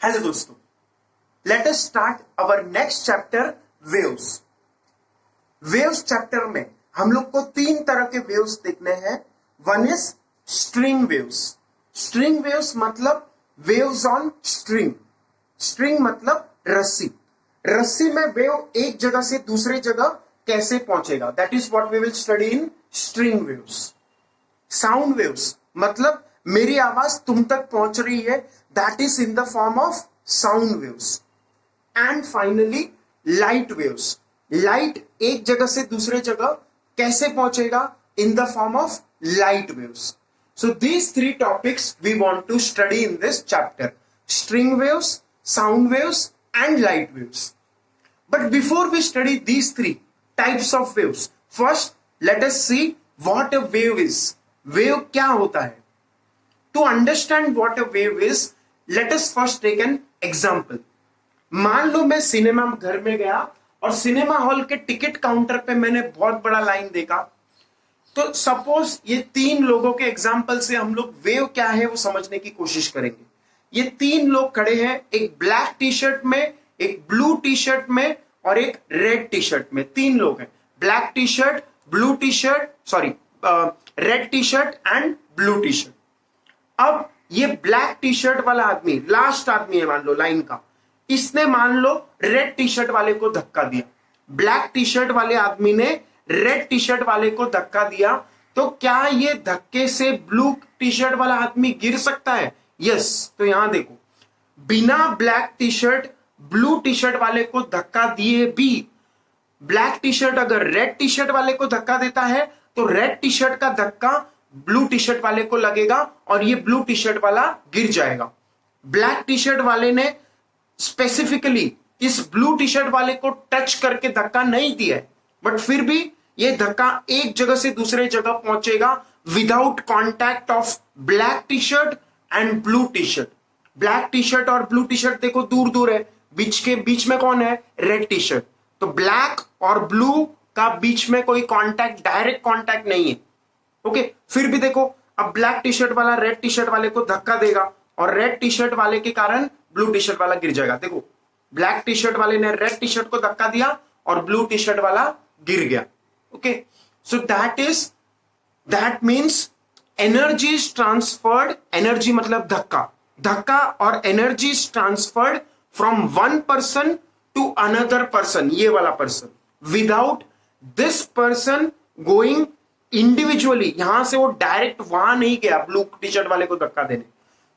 Hello दोस्तों, let us start our next chapter waves. Waves chapter में हम लोग को तीन तरह के वेव्स देखने हैं। One is string waves. String waves मतलब वेव्स ऑन स्ट्रिंग। स्ट्रिंग मतलब रस्सी। रस्सी में वेव एक जगह से दूसरे जगह कैसे पहुंचेगा, that is what we will study in string waves. Sound waves मतलब मेरी आवाज तुम तक पहुंच रही है, that is in the form of sound waves. And finally light waves. Light एक जगह से दूसरे जगह कैसे पहुंचेगा, in the form of light waves. So these three topics we want to study in this chapter: string waves, sound waves and light waves. But before we study these three types of waves, first let us see what a wave is. Wave क्या होता है? To understand what a wave is, let us first take an example. मान लो मैं cinema घर में गया और cinema hall के टिकट काउंटर पे मैंने बहुत बड़ा लाइन देखा। तो सपोज ये तीन लोगों के एग्जाम्पल से हम लोग वेव क्या है वो समझने की कोशिश करेंगे। ये तीन लोग खड़े हैं, एक ब्लैक टी शर्ट में, एक ब्लू टी शर्ट में और एक रेड टी शर्ट में। तीन लोग हैं, black T shirt, blue T shirt, sorry red T shirt and blue T shirt. अब ये ब्लैक टी शर्ट वाला आदमी लास्ट आदमी है मान लो लाइन का, इसने मान लो रेड टी शर्ट वाले को धक्का दिया। ब्लैक टी शर्ट वाले आदमी ने रेड टी शर्ट वाले को धक्का दिया, तो क्या ये धक्के से ब्लू टी शर्ट वाला आदमी गिर सकता है? यस। तो यहां देखो, बिना black T shirt blue T shirt वाले को धक्का दिए भी ब्लैक टी शर्ट अगर रेड टी शर्ट वाले को धक्का देता है तो रेड टी शर्ट का धक्का ब्लू टी शर्ट वाले को लगेगा और ये ब्लू टी शर्ट वाला गिर जाएगा। ब्लैक टी शर्ट वाले ने स्पेसिफिकली इस ब्लू टी शर्ट वाले को टच करके धक्का नहीं दिया है, बट फिर भी ये धक्का एक जगह से दूसरे जगह पहुंचेगा without contact of black T shirt and blue T shirt. Black T shirt और ब्लू टी शर्ट देखो दूर दूर है, बीच में कौन है? Red T shirt. तो ब्लैक और ब्लू का बीच में कोई कॉन्टैक्ट, डायरेक्ट कॉन्टैक्ट नहीं है। ओके, फिर भी देखो, अब ब्लैक टी शर्ट वाला रेड टी शर्ट वाले को धक्का देगा और रेड टी शर्ट वाले के कारण ब्लू टी शर्ट वाला गिर जाएगा। देखो, ब्लैक टी शर्ट वाले ने रेड टी शर्ट को धक्का दिया और ब्लू टी शर्ट वाला गिर गया। Okay, so that means energy is transferred. Energy मतलब धक्का और energy is transferred from one person to another person, ये वाला person, without this person going individually. यहां से वो डायरेक्ट वहां नहीं गया ब्लू टी शर्ट वाले को धक्का देने।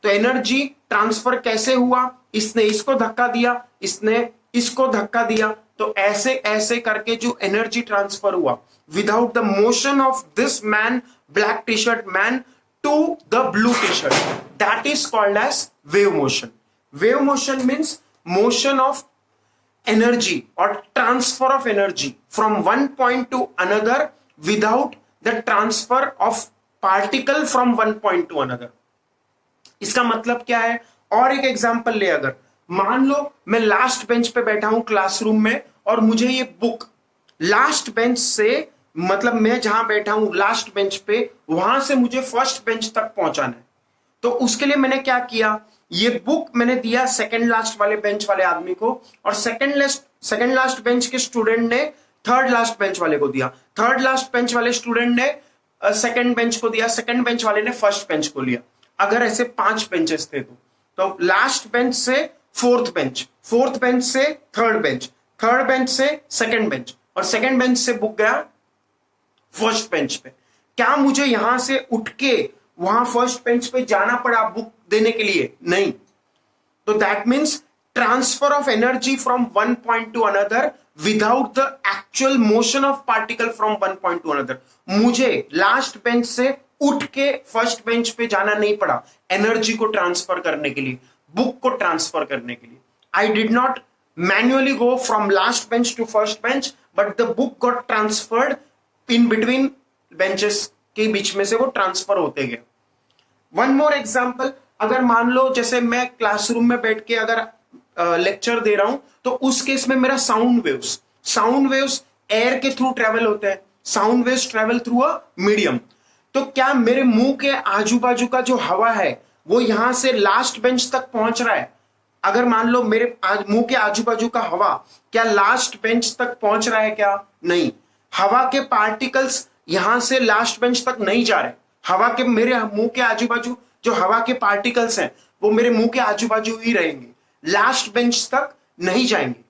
तो एनर्जी ट्रांसफर कैसे हुआ? इसने इसको धक्का दिया, इसने इसको धक्का दिया, तो ऐसे ऐसे करके जो एनर्जी ट्रांसफर हुआ without the motion of this man, black T shirt man, to the blue T shirt, that is called as wave motion. Wave motion means motion of energy or transfer of energy from one point to another without the transfer of particle from one point to another. इसका मतलब क्या है? और एक example ले, अगर मान लो मैं लास्ट बेंच पे बैठा हूं क्लासरूम में और मुझे ये बुक लास्ट बेंच से, मतलब मैं जहां बैठा हूं लास्ट बेंच पे, वहां से मुझे फर्स्ट बेंच तक पहुंचाना है। तो उसके लिए मैंने क्या किया, ये बुक मैंने दिया सेकंड लास्ट वाले बेंच वाले आदमी को और सेकंड लास्ट बेंच के स्टूडेंट ने थर्ड लास्ट बेंच वाले को दिया, थर्ड लास्ट बेंच वाले स्टूडेंट ने सेकंड बेंच को दिया, सेकंड बेंच वाले ने फर्स्ट बेंच को लिया। अगर ऐसे 5 बेंचेस थे तो लास्ट बेंच से फोर्थ बेंच, फोर्थ बेंच से थर्ड बेंच, थर्ड बेंच से सेकंड बेंच और सेकंड बेंच से बुक गया फर्स्ट बेंच पे। क्या मुझे यहां से उठ के वहां फर्स्ट बेंच पे जाना पड़ा बुक देने के लिए? नहीं। तो that means transfer of energy from one point to another without the actual motion of particle from one point to another. मुझे लास्ट बेंच से उठ के फर्स्ट बेंच पे जाना नहीं पड़ा एनर्जी को ट्रांसफर करने के लिए, बुक को ट्रांसफर करने के लिए। I did not manually go from last bench to first bench, but the book got transferred in between benches के बीच में से वो ट्रांसफर होते गए। वन मोर एग्जाम्पल, अगर मान लो जैसे मैं क्लासरूम में बैठ के अगर लेक्चर दे रहा हूं तो उस केस में मेरा साउंड वेव्स एयर के थ्रू ट्रेवल होते हैं। Sound waves travel through a medium. तो क्या मेरे मुंह के आजू बाजू का जो हवा है वो यहां से लास्ट बेंच तक पहुंच रहा है? अगर मान लो मेरे मुंह के आजू बाजू का हवा क्या लास्ट बेंच तक पहुंच रहा है क्या? नहीं, हवा के पार्टिकल्स यहां से लास्ट बेंच तक नहीं जा रहे। हवा के मेरे मुंह के आजू बाजू जो हवा के पार्टिकल्स हैं वो मेरे मुंह के आजू बाजू ही रहेंगे, लास्ट बेंच तक नहीं जाएंगे।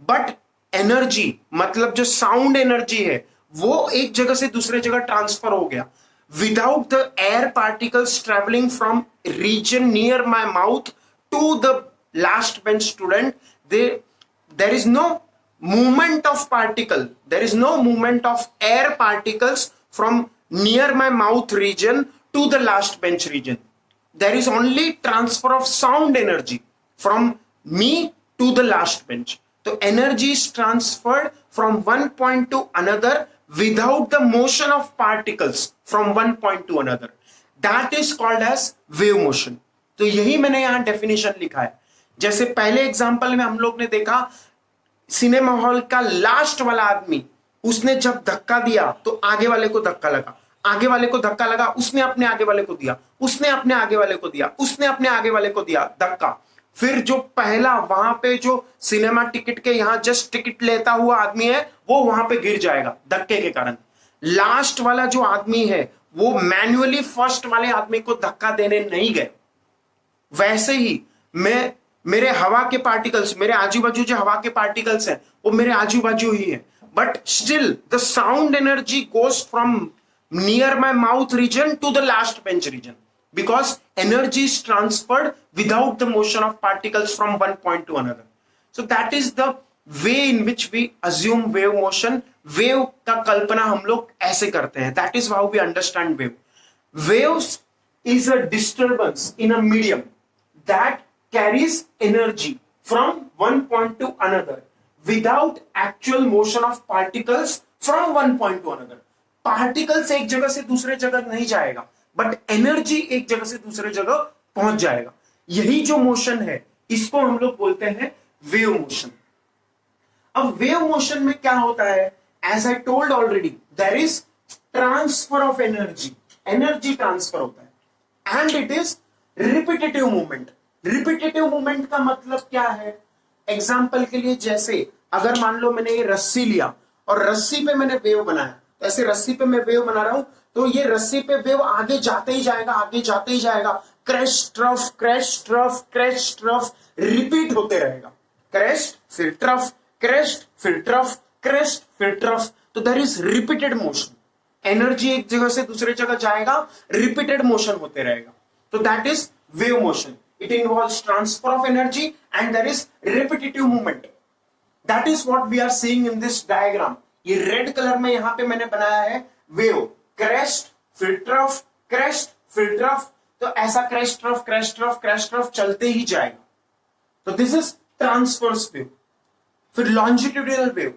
बट एनर्जी मतलब जो साउंड एनर्जी है वो एक जगह से दूसरे जगह ट्रांसफर हो गया without the air particles travelling from region near my mouth to the last bench student. there is no movement of particle, there is no movement of air particles from near my mouth region to the last bench region. There is only transfer of sound energy from me to the last bench. So energy is transferred from one point to another without the motion of particles from one point to another. That is called as wave motion. तो यही मैंने यहां definition लिखा है। जैसे पहले example में हम लोग ने देखा सिनेमा हॉल का लास्ट वाला आदमी, उसने जब धक्का दिया तो आगे वाले को धक्का लगा, आगे वाले को धक्का लगा, उसने अपने आगे वाले को दिया, उसने अपने आगे वाले को दिया, उसने अपने आगे वाले को दिया धक्का। फिर जो पहला वहां पे जो सिनेमा टिकट के यहां जस्ट टिकट लेता हुआ आदमी है वो वहां पे गिर जाएगा धक्के के कारण। लास्ट वाला जो आदमी है वो मैन्युअली फर्स्ट वाले आदमी को धक्का देने नहीं गए। वैसे ही मेरे हवा के पार्टिकल्स, मेरे आजू बाजू जो हवा के पार्टिकल्स हैं वो मेरे आजू बाजू ही है, but still the sound energy goes from near my mouth region to the last bench region because energy is transferred without the motion of particles from one point to another. So that is the way in which we assume wave motion. Wave का कल्पना हम लोग ऐसे करते हैं, that is how we understand wave. Waves is a disturbance in a medium that carries energy from one point to another without actual motion of particles from one point to another. Particles एक जगह से दूसरे जगह नहीं जाएगा, but energy एक जगह से दूसरे जगह पहुंच जाएगा। यही जो मोशन है इसको हम लोग बोलते हैं वेव मोशन। अब वेव मोशन में क्या होता है, as I told already, there is transfer of energy, energy transfer होता है and it is repetitive movement. Repetitive movement का मतलब क्या है? एग्जाम्पल के लिए जैसे अगर मान लो मैंने ये रस्सी लिया और रस्सी पे मैंने वेव बनाया, तो ऐसे रस्सी पे मैं वेव बना रहा हूं तो ये रस्सी पे वेव आगे जाते ही जाएगा, आगे जाते ही जाएगा, crest trough crest trough crest trough repeat होते रहेगा। क्रेस्ट फिर ट्रफ, क्रेस्ट फिर ट्रफ, क्रेस्ट फिर ट्रफ। तो there is repeated motion, energy एक जगह से दूसरे जगह जाएगा, रिपीटेड मोशन होते रहेगा। So that is wave motion. It involves transfer of energy and there is repetitive movement. That is what we are seeing in this diagram. ये red colour में यहां पे मैंने बनाया है वेव, क्रेस्ट फिर ट्रफ, क्रेस्ट फिर ट्रफ। तो ऐसा crest trough crest trough crest trough चलते ही जाएगा। तो दिस इज ट्रांसवर्स वेव। फिर longitudinal wave,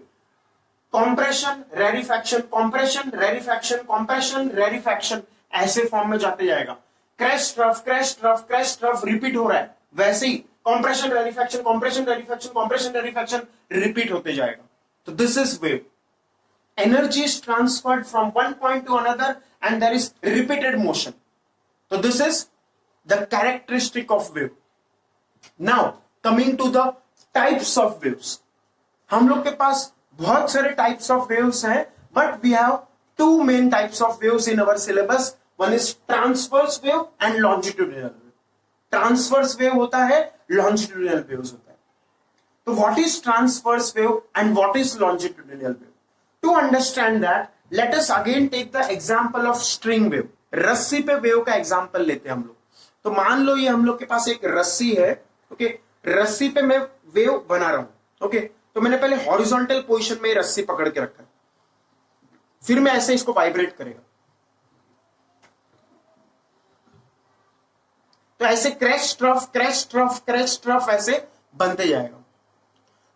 compression rarefaction, compression rarefaction, compression rarefaction, ऐसे फॉर्म में जाते जाएगा। Crest trough crest trough crest trough repeat हो रहा है, वैसे ही compression rarefaction, compression rarefaction, compression rarefaction repeat होते जाएगा। तो this is wave. Energy is transferred from one point to another and there is repeated motion. तो this is the characteristic of wave. Now coming to the types of waves. हम लोग के पास बहुत सारे टाइप्स ऑफ वेव्स हैं, but we have two main types of waves in our syllabus. One is transverse wave and longitudinal wave. Transverse wave होता है, longitudinal waves होता है। तो what is transverse wave and what is longitudinal wave? To understand that, let us again take the example of string wave. रस्सी पे wave का example लेते हैं हम लोग। तो मान लो ये हम लोग के पास एक रस्सी है, ओके, रस्सी पे मैं वेव बना रहा हूं, ओके। तो मैंने पहले हॉरिजॉन्टल पोजीशन में रस्सी पकड़ के रखा है, फिर मैं ऐसे इसको वाइब्रेट करेगा, तो ऐसे crest trough crest trough crest trough ऐसे बनते जाएगा।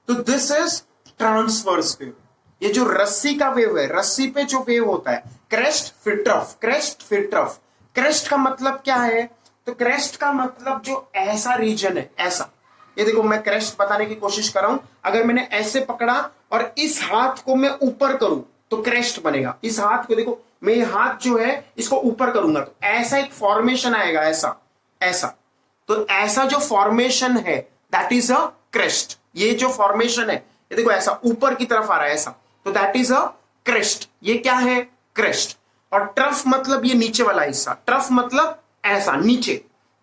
तो दिस इज ट्रांसवर्स वेव। ये जो रस्सी का वेव है, रस्सी पे जो वेव होता है, क्रेस्ट फिर ट्रफ, क्रेस्ट फिर ट्रफ। क्रेस्ट का मतलब क्या है? तो क्रेस्ट का मतलब जो ऐसा रीजन है, ऐसा, ये देखो मैं क्रेस्ट बताने की कोशिश कर रहा हूं। अगर मैंने ऐसे पकड़ा और इस हाथ को मैं ऊपर करूं तो क्रेस्ट बनेगा। इस हाथ को देखो, मैं ये हाथ जो है इसको ऊपर करूंगा तो ऐसा एक फॉर्मेशन आएगा, ऐसा ऐसा। तो ऐसा जो फॉर्मेशन है दैट इज अ क्रेस्ट। ये जो फॉर्मेशन है ये देखो ऐसा ऊपर की तरफ आ रहा है ऐसा, तो दैट इज अ क्रेस्ट। ये क्या है? क्रेस्ट। और ट्रफ मतलब ये नीचे वाला हिस्सा, ट्रफ मतलब ऐसा नीचे,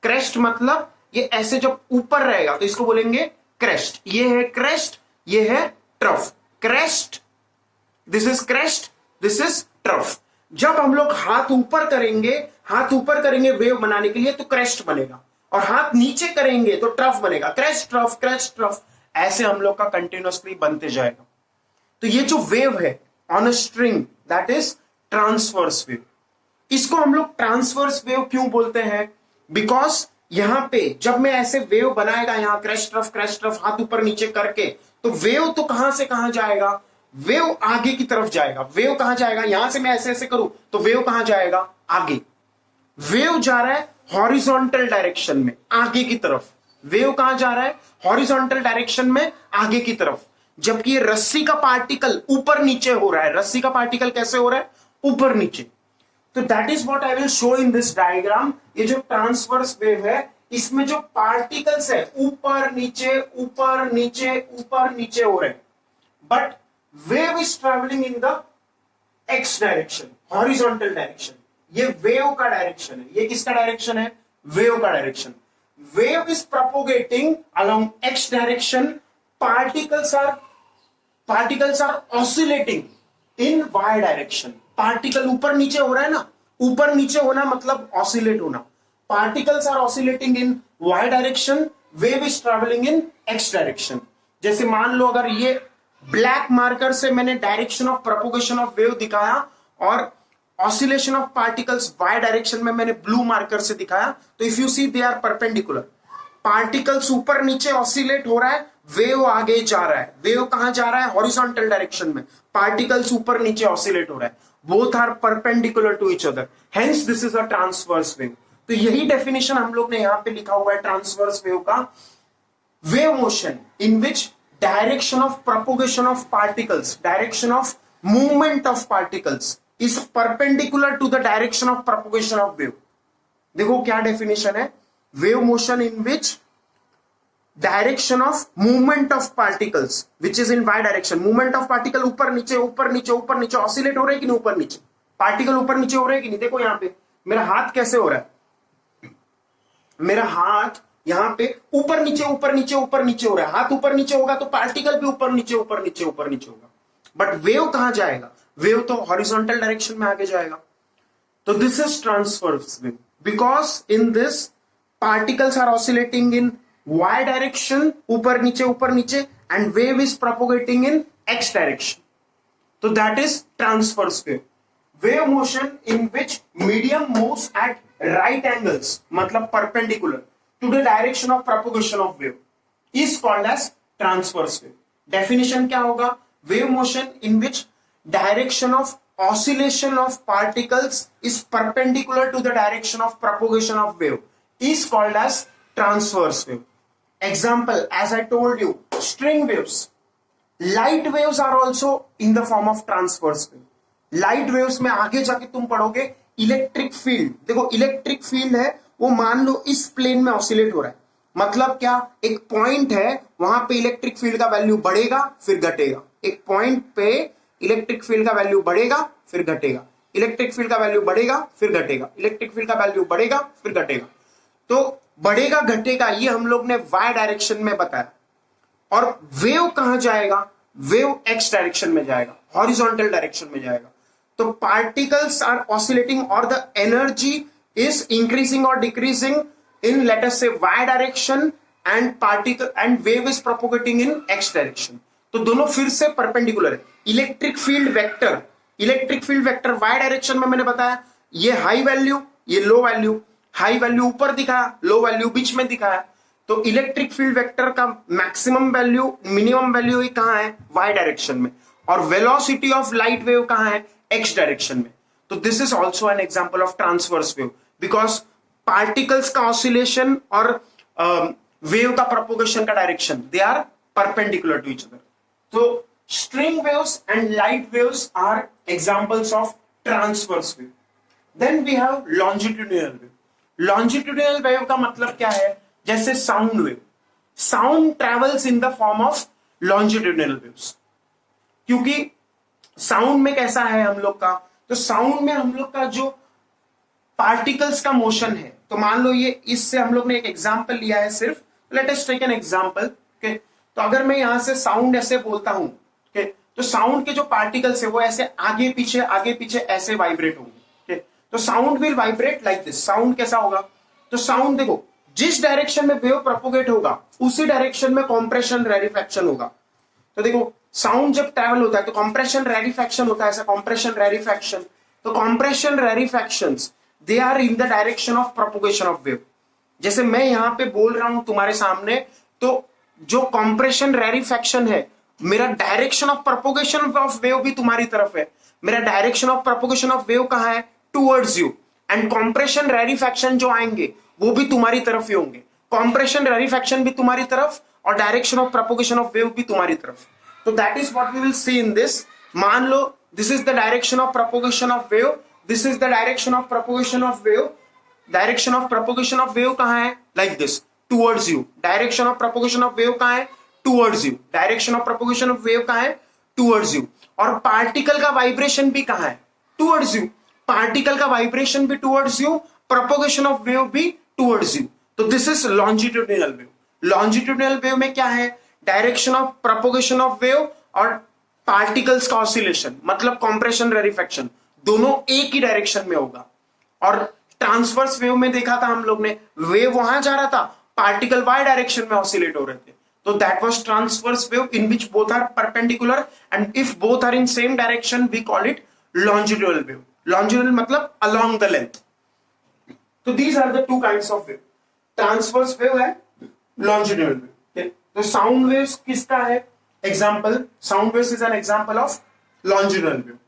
क्रेस्ट मतलब ये ऐसे जब ऊपर रहेगा तो इसको बोलेंगे क्रेस्ट। ये है क्रेस्ट, ये है trough. Crest, this is crest, this is trough. जब हम लोग हाथ ऊपर करेंगे वेव बनाने के लिए तो क्रेस्ट बनेगा, और हाथ नीचे करेंगे तो ट्रफ बनेगा। क्रेस्ट ट्रफ, क्रेस्ट ट्रफ, ऐसे हम लोग का कंटिन्यूअसली बनते जाएगा। तो ये जो वेव है on a string that is transverse wave. इसको हम लोग ट्रांसवर्स वेव क्यों बोलते हैं? बिकॉज यहां पे जब मैं ऐसे वेव बनाएगा, यहां क्रेस्ट ट्रफ हाथ ऊपर नीचे करके, तो वेव तो कहां से कहां जाएगा? वेव आगे की तरफ जाएगा। वेव कहां जाएगा? यहां से मैं ऐसे ऐसे करूं तो वेव कहां जाएगा? आगे। वेव जा रहा है हॉरिजॉन्टल डायरेक्शन में, आगे की तरफ। वेव कहां जा रहा है? हॉरिजॉन्टल डायरेक्शन में, आगे की तरफ। जबकि ये रस्सी का पार्टिकल ऊपर नीचे हो रहा है। रस्सी का पार्टिकल कैसे हो रहा है? ऊपर नीचे। तो that is what I will show in this diagram. ये जो ट्रांसवर्स वेव है, इसमें जो पार्टिकल्स है ऊपर नीचे ऊपर नीचे ऊपर नीचे हो रहे हैं, but wave is travelling in the x direction, horizontal direction. ये वेव का डायरेक्शन है। ये किसका डायरेक्शन है? वेव का direction. Wave is propagating along x direction, particles are oscillating in y direction. Particle ऊपर नीचे हो रहा है ना, ऊपर नीचे होना मतलब ऑसिलेट होना। Particles are oscillating in y direction, wave is travelling in x direction. जैसे मान लो अगर ये ब्लैक मार्कर से मैंने direction of propagation of wave दिखाया और oscillation of particles y direction में मैंने ब्लू मार्कर से दिखाया, तो if you see they are perpendicular. Particles ऊपर नीचे ऑसिलेट हो रहा है, वेव आगे जा रहा है। वेव कहां जा रहा है? हॉरिजॉन्टल डायरेक्शन में। पार्टिकल्स ऊपर नीचे ऑसिलेट हो रहा है। Both are perpendicular to each other, hence this is a transverse wave. तो यही डेफिनेशन हम लोग ने यहां पे लिखा हुआ है ट्रांसवर्स वेव का। Wave motion in which direction of propagation of particles, direction of movement of particles is perpendicular to the direction of propagation of wave. देखो क्या डेफिनेशन है? Wave motion in which direction of movement of particles which is in y direction, movement of particle ऊपर नीचे ऊपर नीचे ऊपर नीचे oscillate हो रहे हैं कि नहीं? ऊपर नीचे पार्टिकल ऊपर नीचे हो रहे हैं कि नहीं? देखो यहां पे मेरा हाथ कैसे हो रहा है, मेरा हाथ यहां पे ऊपर नीचे ऊपर नीचे ऊपर नीचे हो रहा है। हाथ ऊपर नीचे होगा तो पार्टिकल भी ऊपर नीचे ऊपर नीचे ऊपर नीचे होगा, बट वेव कहां जाएगा? वेव तो हॉरिजॉन्टल डायरेक्शन में आगे जाएगा। तो this is transverse wave because in this particles are oscillating in y direction, ऊपर नीचे, and wave is propagating in x direction. So that is transverse wave. Wave motion in which medium moves at right angles, मतलब perpendicular to the direction of propagation of wave, is called as transverse wave. Definition क्या होगा? Wave motion in which direction of oscillation of particles is perpendicular to the direction of propagation of wave is called as transverse wave. Example, as I told you, string waves. Light waves are also in the form of transverse wave. Light waves में आगे जाके तुम पढ़ोगे electric field. देखो electric field है वो मान लो इस प्लेन में ऑसिलेट हो रहा है, मतलब क्या? एक पॉइंट है वहां पे इलेक्ट्रिक फील्ड का वैल्यू बढ़ेगा फिर घटेगा। एक पॉइंट पे इलेक्ट्रिक फील्ड का वैल्यू बढ़ेगा फिर घटेगा, इलेक्ट्रिक फील्ड का वैल्यू बढ़ेगा फिर घटेगा, इलेक्ट्रिक फील्ड का वैल्यू बढ़ेगा फिर घटेगा। तो बढ़ेगा घटेगा ये हम लोग ने y डायरेक्शन में बताया। और वेव कहां जाएगा? वेव x डायरेक्शन में जाएगा, हॉरिजॉन्टल डायरेक्शन में जाएगा। तो पार्टिकल्स आर ऑसिलेटिंग और द एनर्जी इज इंक्रीजिंग और डिक्रीजिंग इन लेट अस से y direction and particle and wave is propagating in x direction. तो दोनों फिर से परपेंडिकुलर है। Electric field vector y direction में मैंने बताया ये हाई वैल्यू ये लो वैल्यू, हाई वैल्यू ऊपर दिखाया, लो वैल्यू बीच में दिखाया। तो इलेक्ट्रिक फील्ड वेक्टर का मैक्सिमम वैल्यू मिनिमम वैल्यू ही कहां है? y डायरेक्शन में। और वेलोसिटी ऑफ लाइट वेव कहां है? x डायरेक्शन में। तो this is also an example of transverse wave because particles का ऑसिलेशन और वेव का प्रोपोगेशन का direction they are perpendicular to each other. तो string waves and light waves are examples of transverse wave. Then we have longitudinal wave. Longitudinal wave का मतलब क्या है? जैसे sound wave. Sound travels in the form of longitudinal waves. क्योंकि sound में कैसा है हम लोग का, तो साउंड में हम लोग का जो पार्टिकल्स का मोशन है, तो मान लो ये, इससे हम लोग ने एक एग्जांपल लिया है सिर्फ, let us take an example. Okay, तो अगर मैं यहां से साउंड ऐसे बोलता हूं, ओके, तो साउंड के जो पार्टिकल्स है वो ऐसे आगे पीछे ऐसे वाइब्रेट होंगे। तो sound will vibrate like this. Sound कैसा होगा, तो साउंड देखो, जिस डायरेक्शन में वेव प्रोपोगेट होगा उसी डायरेक्शन में कॉम्प्रेशन रेरिफैक्शन होगा। तो देखो, साउंड जब ट्रैवल होता है तो कॉम्प्रेशन रेरिफैक्शन होता है, ऐसा कॉम्प्रेशन रेरिफैक्शन। तो compression rarefactions they are in the direction of propagation of wave. जैसे मैं यहां पे बोल रहा हूं तुम्हारे सामने, तो जो कॉम्प्रेशन रेरिफैक्शन है, मेरा direction of propagation of wave भी तुम्हारी तरफ है। मेरा direction of propagation of wave कहां है, टुवर्ड्स यू। एंड कॉम्प्रेशन रेरिफैक्शन जो आएंगे वो भी तुम्हारी तरफ ही होंगे। कॉम्प्रेशन रेरिफैक्शन भी तुम्हारी तरफ और direction of propagation of wave भी तुम्हारी तरफ। तो that is what we will see in this. मान लो this is the direction of propagation of wave, this is the direction of propagation of wave. Direction of propagation of wave कहां है, like this, towards you. Direction of propagation of wave कहां है, towards you. Direction of propagation of wave कहां है, towards you. और particle का vibration भी कहां है, टुवर्ड्स यू। पार्टिकल का वाइब्रेशन भी towards you, propagation of wave भी टुवर्ड्स यू। तो this is longitudinal wave. Longitudinal wave में क्या है, direction of propagation of wave और पार्टिकल्स का ऑसिलेशन, मतलब कॉम्प्रेशन रेरिफैक्शन, दोनों एक ही डायरेक्शन में होगा। और ट्रांसवर्स वेव में देखा था हम लोग ने, वेव वहां जा रहा था, पार्टिकल वाई डायरेक्शन में ऑसिलेट हो रहे थे। तो that was transverse wave in which both are perpendicular, and if both are in same direction we call it longitudinal wave. Longitudinal मतलब अलोंग द लेंथ। तो these are the two kinds of wave, transverse wave है, longitudinal wave. तो sound waves किसका है example, sound waves is an example of longitudinal wave.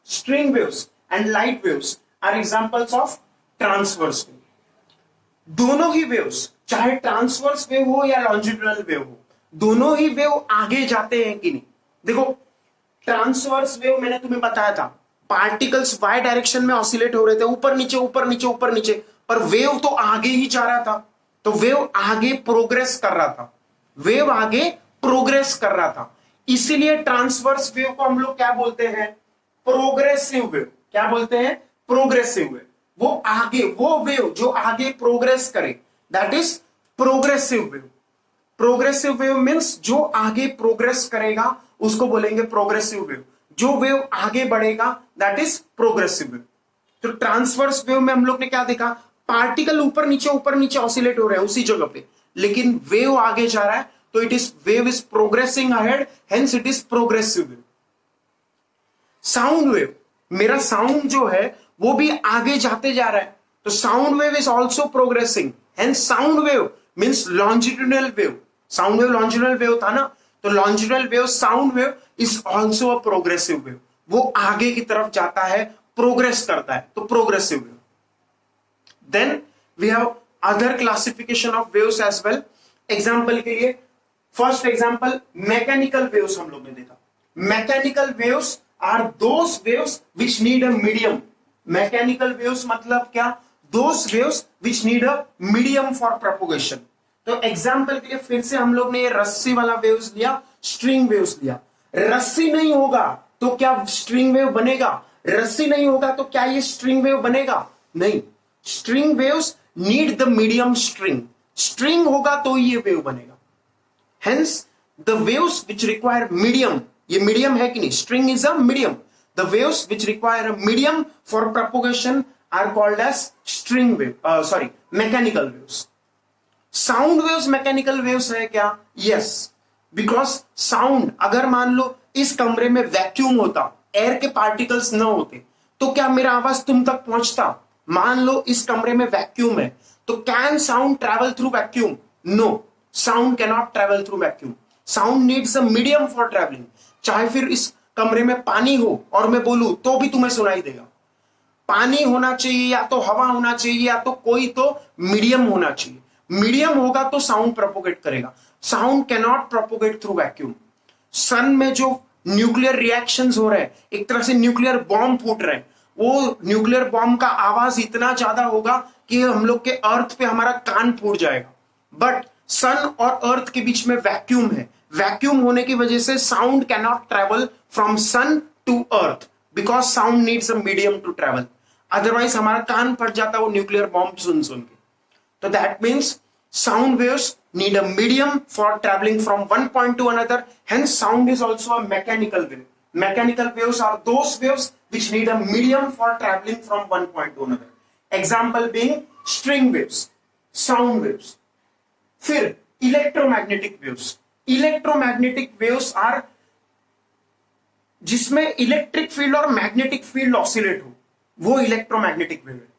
String waves and light waves are examples of transverse wave. दोनों ही waves, चाहे transverse wave हो या longitudinal wave हो, दोनों ही वेव आगे जाते हैं कि नहीं। देखो, ट्रांसवर्स वेव मैंने तुम्हें बताया था, पार्टिकल्स वाई डायरेक्शन में ऑसिलेट हो रहे थे, ऊपर नीचे ऊपर नीचे ऊपर नीचे, पर वेव तो आगे ही जा रहा था। तो वेव आगे प्रोग्रेस कर रहा था, वेव आगे प्रोग्रेस कर रहा था। इसीलिए ट्रांसवर्स वेव को हम लोग क्या बोलते हैं, प्रोग्रेसिव वेव। क्या बोलते हैं, प्रोग्रेसिव वेव। वो आगे, वो वेव जो आगे प्रोग्रेस करे, that is progressive wave. Progressive wave means जो आगे प्रोग्रेस करेगा उसको बोलेंगे प्रोग्रेसिव वेव। जो वेव आगे बढ़ेगा दैट इज प्रोग्रेसिव वेव। तो ट्रांसवर्स वेव में हम लोग ने क्या देखा, पार्टिकल ऊपर नीचे ऑसिलेट हो रहे हैं उसी जगह पे, लेकिन वेव आगे जा रहा है, तो it is, wave is progressing ahead, hence it is progressive wave. Sound wave, मेरा साउंड जो है वो भी आगे जाते जा रहा है, तो sound wave is also progressing, hence sound wave means longitudinal wave. Sound wave longitudinal wave था ना, तो longitudinal wave, sound wave is also a progressive wave. वो आगे की तरफ जाता है, प्रोग्रेस करता है, तो progressive wave. Then we have other classification of waves as well. Example के लिए, फर्स्ट एग्जांपल मैकेनिकल वेव्स हम लोग ने देखा। Mechanical waves are those waves which need a medium. Mechanical waves मतलब क्या, those waves which need a medium for propagation. तो example के लिए फिर से हम लोग ने ये रस्सी वाला वेव्स लिया, स्ट्रिंग वेव्स लिया। रस्सी नहीं होगा तो क्या स्ट्रिंग वेव बनेगा, रस्सी नहीं होगा तो क्या ये स्ट्रिंग वेव बनेगा, नहीं। String waves need the medium string, string होगा तो ये वेव बनेगा। Hence the waves which require medium, ये मीडियम है कि नहीं, string is a medium. The waves which require a medium for propagation are called as string wave, sorry, mechanical waves. Sound waves mechanical waves है क्या, yes, because sound, अगर मान लो इस कमरे में वैक्यूम होता, एयर के पार्टिकल्स न होते, तो क्या मेरा आवाज तुम तक पहुंचता। मान लो इस कमरे में वैक्यूम है, तो can sound travel through vacuum, no, sound can not travel through vacuum. Sound needs a medium for travelling. चाहे फिर इस कमरे में पानी हो और मैं बोलूं तो भी तुम्हें सुनाई देगा। पानी होना चाहिए, या तो हवा होना चाहिए, या तो कोई तो मीडियम होना चाहिए। मीडियम होगा तो साउंड प्रोपोगेट करेगा। Sound can not propagate through vacuum. Sun में जो न्यूक्लियर रिएक्शंस हो रहे हैं, एक तरह से न्यूक्लियर बॉम्ब फूट रहे हैं, वो न्यूक्लियर बॉम्ब का आवाज इतना ज्यादा होगा कि हम लोग के अर्थ पे हमारा कान फूट जाएगा। बट सन और अर्थ के बीच में वैक्यूम है, वैक्यूम होने की वजह से sound can not travel from sun to earth because sound needs a medium to travel, otherwise हमारा कान फट जाता है वो न्यूक्लियर बॉम्ब सुन सुन के। तो that means sound waves need a medium for traveling from one point to another, hence sound is also a mechanical wave. Mechanical waves are those waves which need a medium for traveling from one point to another. Example being string waves, sound waves. फिर electromagnetic waves. Electromagnetic waves are जिसमें electric field और magnetic field oscillate हो, वो electromagnetic wave है।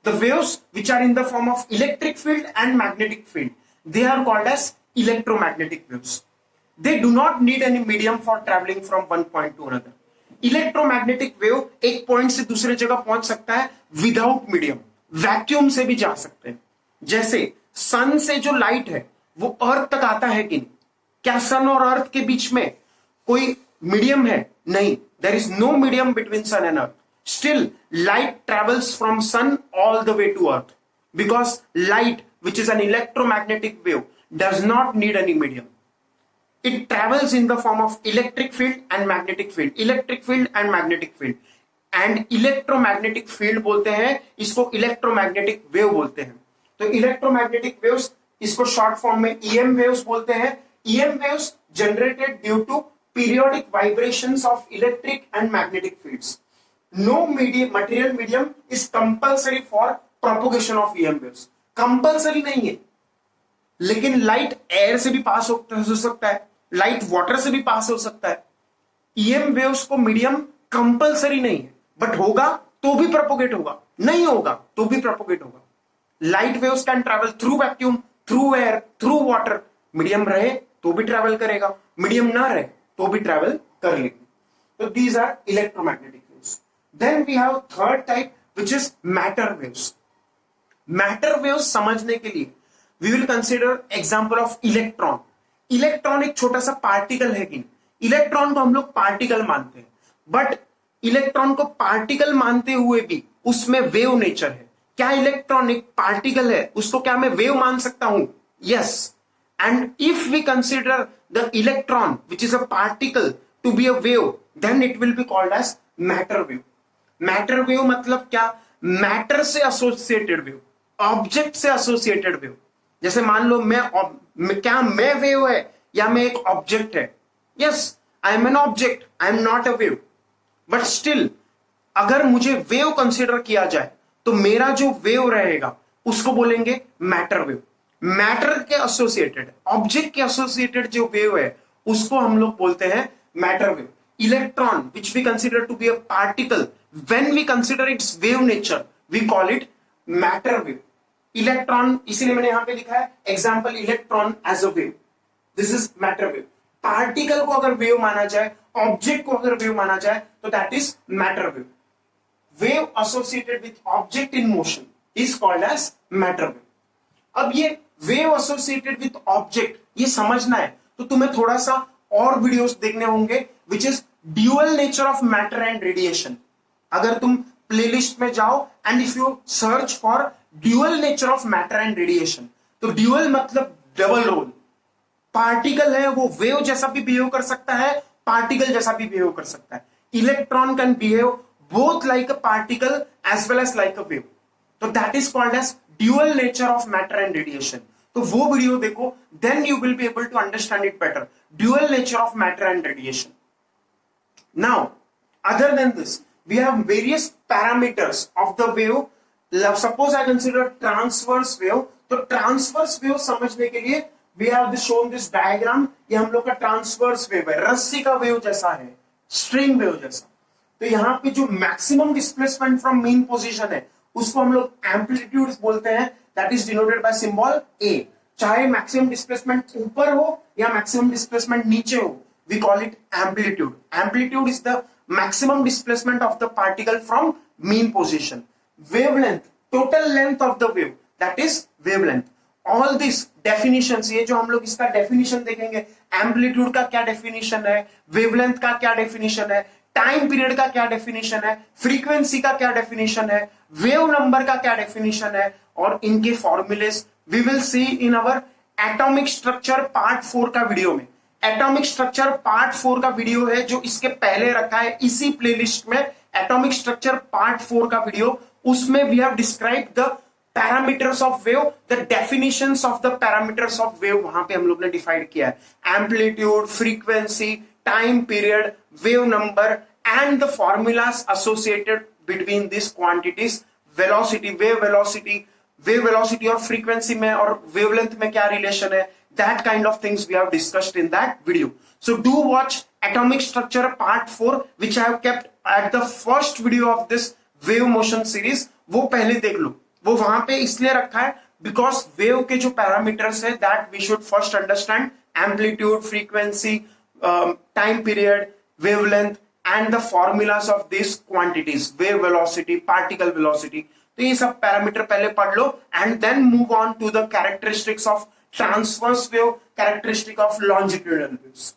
The waves which are in the form of electric field and magnetic field, they are called as electromagnetic waves. They do not need any medium for traveling from one point to another. Electromagnetic wave एक point से दूसरे जगह पहुंच सकता है without medium, vacuum से भी जा सकते हैं। जैसे सन से जो लाइट है वो अर्थ तक आता है कि नहीं? क्या सन और अर्थ के बीच में कोई मीडियम है? नहीं, there is no medium between sun and earth. Still, light travels from sun all the way to earth because light, which is an electromagnetic wave, does not need any medium. It travels in the form of electric field and magnetic field. Electric field and magnetic field. And electromagnetic field बोलते हैं, इसको electromagnetic wave बोलते हैं. तो electromagnetic waves इसको short form में EM waves बोलते हैं. EM waves generated due to periodic vibrations of electric and magnetic fields. No material medium is compulsory for propagation of EM waves. Compulsory नहीं है, लेकिन लाइट एयर से भी पास हो सकता है, लाइट वाटर से भी पास हो सकता है। EM वेव्स को मीडियम कंपल्सरी नहीं है, बट होगा तो भी प्रोपोगेट होगा, नहीं होगा तो भी प्रोपोगेट होगा। Light waves can travel through vacuum, through air, through water. Medium रहे तो भी ट्रैवल करेगा, मीडियम ना रहे तो भी ट्रैवल कर लेगी। तो these are electromagnetic. Then we have third type which is matter waves. Matter waves समझने के लिए we will consider example of electron. Electron एक छोटा सा पार्टिकल है कि नहीं? इलेक्ट्रॉन को हम लोग पार्टिकल मानते हैं, बट इलेक्ट्रॉन को पार्टिकल मानते हुए भी उसमें वेव नेचर है। क्या इलेक्ट्रॉन एक पार्टिकल है, उसको क्या मैं वेव मान सकता हूं? Yes. And if we consider the electron which is a particle to be a wave, then it will be called as matter wave. Matter wave मतलब क्या? मैटर से एसोसिएटेड वेव, ऑब्जेक्ट से एसोसिएटेड वेव। जैसे मान लो क्या मैं wave है या मैं एक ऑब्जेक्ट है? Yes, I am an object, I am not a wave, but still अगर मुझे वेव कंसिडर किया जाए तो मेरा जो वेव रहेगा उसको बोलेंगे मैटर वेव। मैटर के एसोसिएटेड, ऑब्जेक्ट के एसोसिएटेड जो वेव है उसको हम लोग बोलते हैं matter wave. Electron, which we consider to be a particle, when we consider its wave nature, we call it matter wave. Electron, इसीलिए मैंने यहां पे लिखा है example electron as a wave. This is matter wave. Particle को अगर wave माना जाए, object को अगर wave माना जाए, तो that is matter wave. Wave associated with object in motion is called as matter wave. अब ये wave associated with object, ये समझना है तो तुम्हें थोड़ा सा और वीडियोस देखने होंगे, which is dual nature of matter and radiation. अगर तुम प्लेलिस्ट में जाओ and if you search for dual nature of matter and radiation, तो ड्यूअल मतलब डबल रोल। पार्टिकल है वो वेव जैसा भी बिहेव कर सकता है, पार्टिकल जैसा भी बिहेव कर सकता है। Electron can behave both like a particle as well as like a wave, तो that is called as dual nature of matter and radiation. तो वो वीडियो देखो, then you will be able to understand it better, dual nature of matter and radiation. Now, other than this, we have various parameters of the wave. Suppose I consider transverse wave. तो transverse wave समझने के लिए we have shown this diagram. ये हम लोग का transverse wave है, रस्सी का wave जैसा है, string wave जैसा। तो यहाँ पे जो maximum displacement from mean position है उसको हम लोग amplitude बोलते हैं, that is denoted by symbol A. चाहे maximum displacement ऊपर हो या maximum displacement नीचे हो, we call it amplitude. Amplitude is the maximum displacement of the particle from mean position. Wavelength, total length of the wave, that is wavelength. All these definitions, ये जो हम लोग इसका definition देखेंगे, amplitude का क्या definition है, wavelength का क्या definition है, time period का क्या definition है, frequency का क्या definition है, wave number का क्या definition है, और इनके formulas we will see in our atomic structure part 4 का वीडियो में, एटॉमिक स्ट्रक्चर पार्ट 4 का वीडियो है जो इसके पहले रखा है इसी प्लेलिस्ट में, एटॉमिक स्ट्रक्चर पार्ट 4 का वीडियो, उसमें we have describe the parameters of wave, the definitions of the parameters of wave, वहां पे हम लोग ने डिफाइंड किया है amplitude, frequency, time period, wave number and the formulas associated between this quantities, velocity, wave velocity और frequency में और वेवलेंथ में क्या रिलेशन है, that kind of things we have discussed in that video. So do watch atomic structure part 4 which I have kept at the first video of this wave motion series. वो पहले देख लो, वो वहां पे इसलिए रखा है because wave के जो पैरामीटर्स है that we should first understand amplitude, frequency, time period, wavelength and the formulas of these quantities, wave velocity, particle velocity. तो ये सब पैरामीटर पहले पढ़ लो and then move on to the characteristics of transverse wave, characteristic of longitudinal waves.